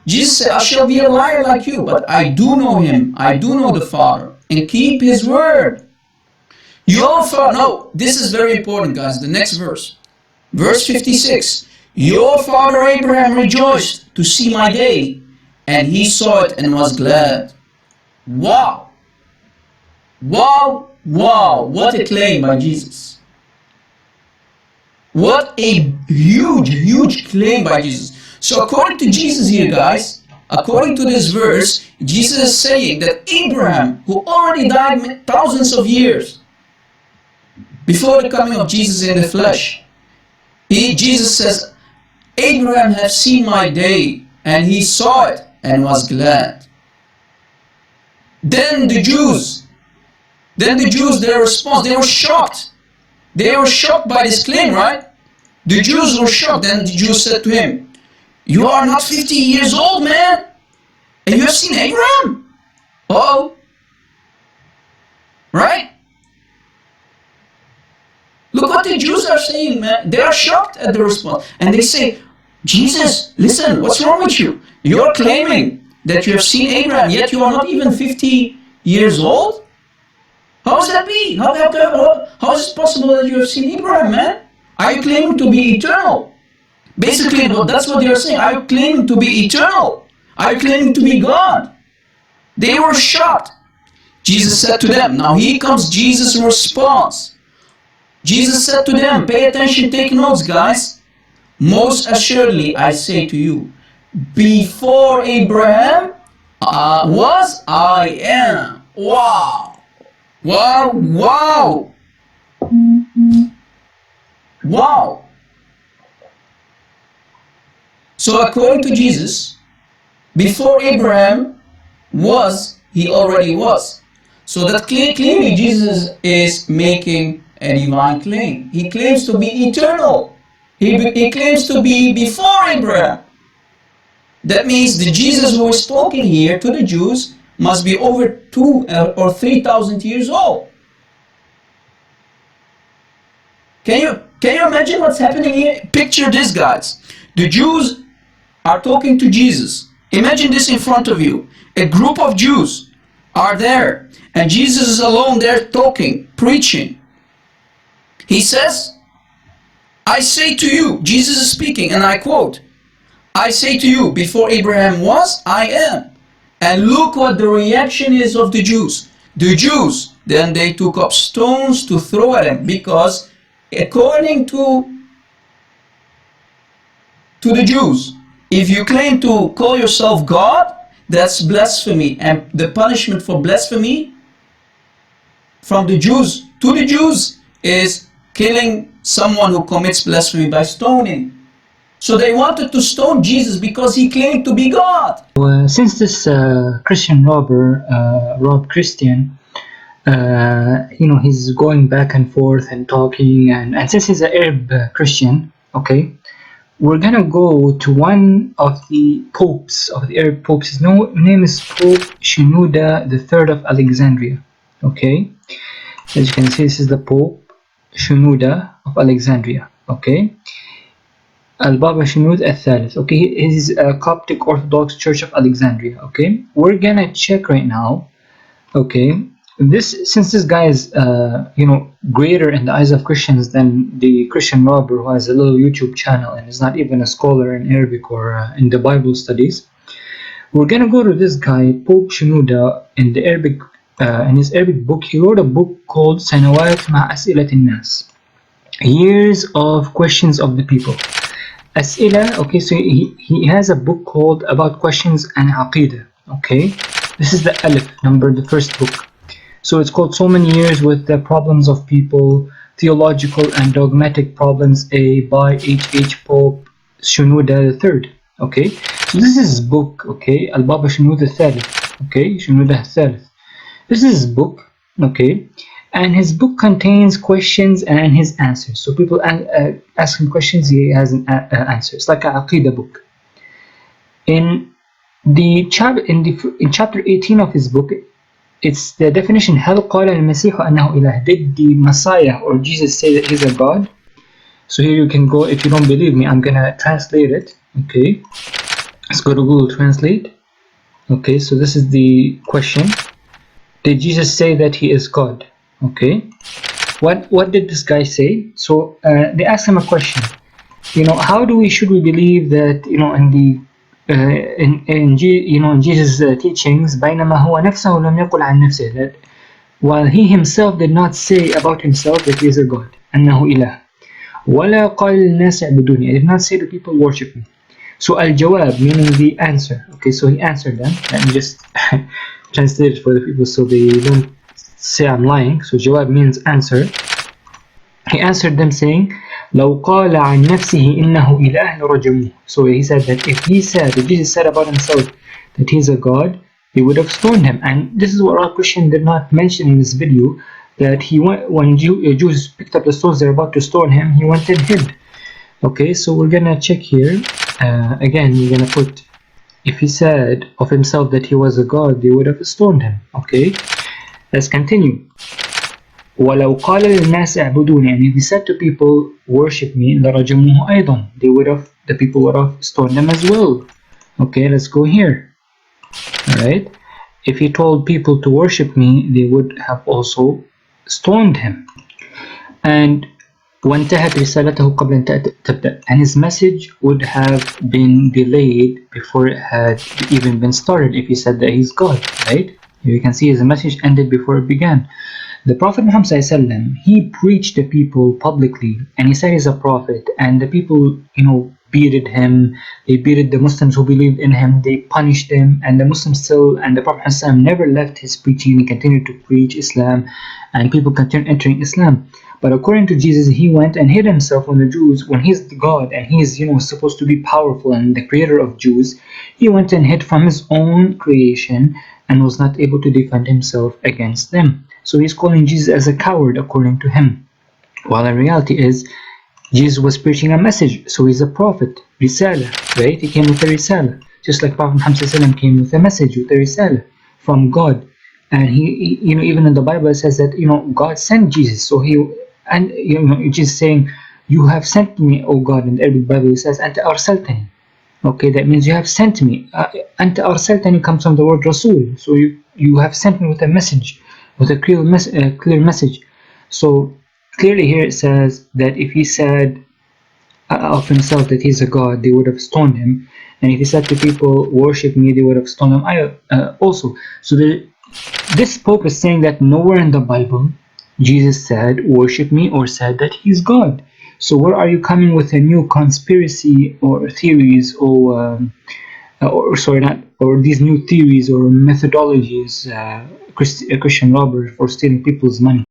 Jesus said, I shall be a liar like you, but I do know him, I do know the Father, and keep his word. Your father, no, this is very important, guys. The next verse, verse 56. Your father Abraham rejoiced to see my day, and he saw it and was glad. Wow! Wow! Wow! What a claim by Jesus. What a huge, huge claim by Jesus. So according to Jesus here, guys, according to this verse, Jesus is saying that Abraham, who already died thousands of years before the coming of Jesus in the flesh, Jesus says, Abraham has seen my day, and he saw it and was glad. Then the Jews, their response, they were shocked. They were shocked by this claim, right? The Jews were shocked. Then the Jews said to him, you are not 50 years old, man, and you have seen Abraham? Oh, right? Look what the Jews are saying, man. They are shocked at the response. And they say, Jesus, listen, what's wrong with you? You're claiming that you have seen Abraham, yet you are not even 50 years old? How does that be? How is it possible that you have seen Abraham, man? Are you claiming to be eternal? Basically, that's what they are saying. Are you claiming to be eternal? Are you claiming to be God? They were shocked. Jesus said to them, now here comes Jesus' response. Jesus said to them, pay attention, take notes, guys. Most assuredly, I say to you, before Abraham was, I am. Wow. Wow, wow. Wow. So according to Jesus, before Abraham was, he already was. So that clearly Jesus is making a divine claim. He claims to be eternal. He claims to be before Abraham. That means the Jesus who is talking here to the Jews must be over 2,000 or 3,000 years old. Can you imagine what's happening here? Picture this, guys. The Jews are talking to Jesus. Imagine this in front of you. A group of Jews are there, and Jesus is alone there talking, preaching. He says, I say to you, Jesus is speaking, and I quote, I say to you, before Abraham was, I am. And look what the reaction is of the Jews. The Jews, then they took up stones to throw at him, because according to the Jews, if you claim to call yourself God, that's blasphemy. And the punishment for blasphemy from the Jews to the Jews is killing someone who commits blasphemy by stoning. So they wanted to stone Jesus because he claimed to be God. Since this Christian robber robbed Christian, he's going back and forth and talking, and since he's an Arab Christian, okay, we're gonna go to one of the popes, of the Arab popes. His name is Pope Shenouda III of Alexandria, okay. As you can see, this is the Pope Shenouda of Alexandria, okay. Al-Baba Shenouda al-Thalith, okay. He's a Coptic Orthodox Church of Alexandria, okay. We're gonna check right now, okay. Since this guy is greater in the eyes of Christians than the Christian robber who has a little YouTube channel and is not even a scholar in Arabic or in the Bible studies, we're gonna go to this guy Pope Shenouda in the Arabic in his Arabic book. He wrote a book called Sanawat Ma As'ilat Nas, Years of Questions of the People. As'ila, okay, so he has a book called About Questions and Aqidah, okay. This is the Alif number, the first book. So it's called So Many Years with the Problems of People, Theological and Dogmatic Problems, A by H. Pope Shenouda III. Okay, so this is his book, okay, Al-Baba Shenouda Thalith, okay, Shenouda Thalith. This is his book, okay, and his book contains questions and his answers. So people ask him questions, he has an answer. It's like an Aqidah book. In chapter 18 of his book, it's the definition. هل قال المسيح أنه إله? Did the Messiah or Jesus say that he's a God? So here you can go, if you don't believe me, I'm gonna translate it. Okay, Let's go to Google Translate. Okay, so this is the question. Did Jesus say that he is God? Okay. What did this guy say? So they asked him a question. How should we believe that in the in Jesus' teachings, بينما هو نفسه لم يقل عن نفسه, that while he himself did not say about himself that he is a God, أنه إله, ولا قال الناس اعبدوني, I did not say the people worship me. So al-jawab, meaning the answer. Okay, so he answered them. Let me just translate it for the people so they don't say I'm lying. So jawab means answer. He answered them saying, لو قال عن نفسه إنه إله لرجموه. So he said that if Jesus said about himself that he's a God, they would have stoned him. And this is what our Christian did not mention in this video, that he went, when Jews picked up the stones they're about to stone him, he went and hid. Okay, so we're gonna check here. Again, we're gonna put, if he said of himself that he was a God, they would have stoned him. Okay, let's continue. ولو قال للناس اعبدوني, and if he said to people worship me, لرجموه أيضا, the people would have stoned them as well. Okay, let's go here. Alright, if he told people to worship me, they would have also stoned him. And وانتهت رسالته قبل أن تبدأ, and his message would have been delayed before it had even been started if he said that he's God, right? You can see his message ended before it began. The Prophet Muhammad ﷺ, he preached to people publicly, and he said he's a prophet, and the people, beated him, they beated the Muslims who believed in him, they punished him, and the Muslims still, and the Prophet ﷺ never left his preaching, he continued to preach Islam, and people continued entering Islam. But according to Jesus, he went and hid himself from the Jews. When he's God and he is, supposed to be powerful and the creator of Jews, he went and hid from his own creation and was not able to defend himself against them. So he's calling Jesus as a coward according to him. While in reality is, Jesus was preaching a message, so he's a prophet, risala, right? He came with a risala, just like Prophet Muhammad came with a message, with a risala from God. And he even in the Bible it says that God sent Jesus. So Jesus saying, you have sent me, O God. In the Arabic Bible it says, Anta arsaltani. Okay, that means you have sent me. Anta arsaltani comes from the word Rasul. So you have sent me with a message, with a clear message. So clearly here it says that if he said of himself that he's a God, they would have stoned him. And if he said to people, worship me, they would have stoned him also. So this Pope is saying that nowhere in the Bible Jesus said, worship me, or said that he's God. So where are you coming with a new conspiracy or theories or these new theories or methodologies, Christian robbers for stealing people's money?